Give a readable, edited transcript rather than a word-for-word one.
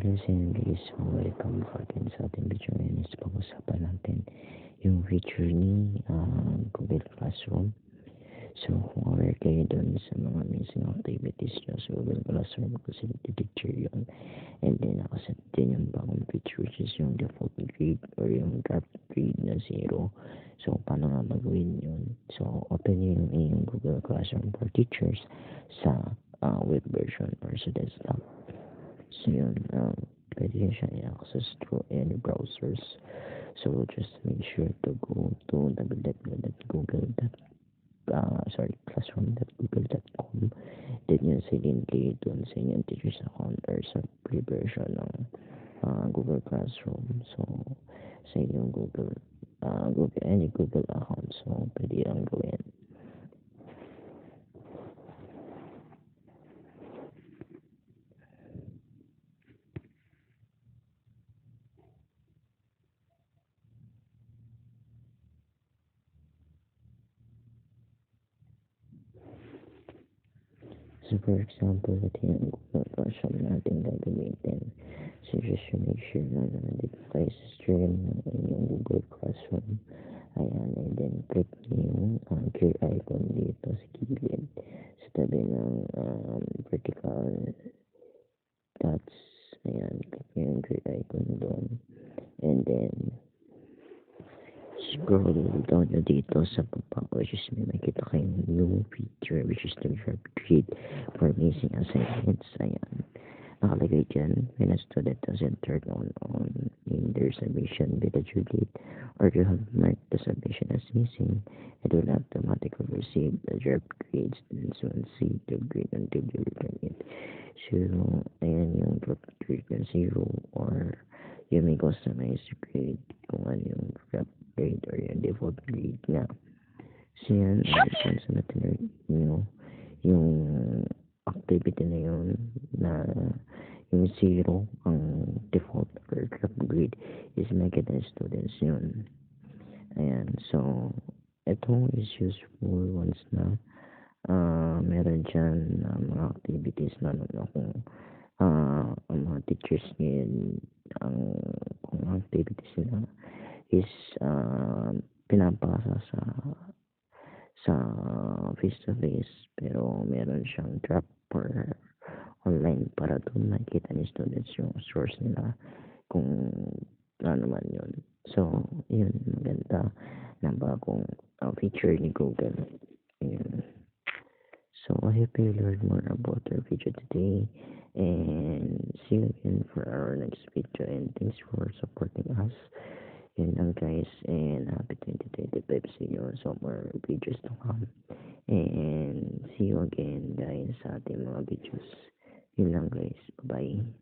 Hello sa inyo guys, so welcome back again sa ating video ngayon is pag-usapan natin yung feature ni Google Classroom. So kung aware kayo dun sa mga missing activities nyo sa Google Classroom kasi nag-teacher yun, and then nakaset din yung bagong feature which is yung default grade or yung draft grade na 0. So paano nga magawin yun? So open nyo yung Google Classroom for Teachers sa web version or sa desktop. So yun, pwede nyo siya i-access through any browsers. So just make sure to go to classroom.google.com. Then yun sa link doon sa inyong teacher's account or sa free version ng Google Classroom. So sa inyong any Google account, so pwede lang gawin. So for example, ito yung Google Classroom natin gagamitin. So just make sure na nandito kayo sa stream ng inyong Google Classroom. Ayan, and then click nyo yung gear icon dito sa gilid. Sa tabi ng vertical dots. Ayan, click nyo yung gear icon doon. And then scroll down nyo dito sa baba, which is may makita kayong new feature which is the draft grade for missing assignments. Ayan, nakalagay dyan when a student doesn't turn on in their submission with a due date or you have marked the submission as missing, it will automatically receive the draft grades and soon see the grade until you return it. So ayan yung draft grade na 0, or you may customize the grade kung ano yung draft grade or yung default grade nga. So yan, chance natin nyo yung activity na yun na yung 0 ang default or draft grade is makita ng students yun. Ayan, so ito is useful once na meron dyan mga activities na kung ang mga teachers ngayon kung activities nila is pinapasa sa face-to-face, pero meron siyang draft for online para doon makita ni students yung source nila kung ano man yun. So yun, maganda na bagong feature ni Google. Yun. So I hope you learned more about our video today, and see you again for our next video, and thanks for supporting us. Yun lang guys, and happy 2025 sa inyo. So more videos to come, and see you again guys sa ating mga videos. Yun lang guys, bye bye.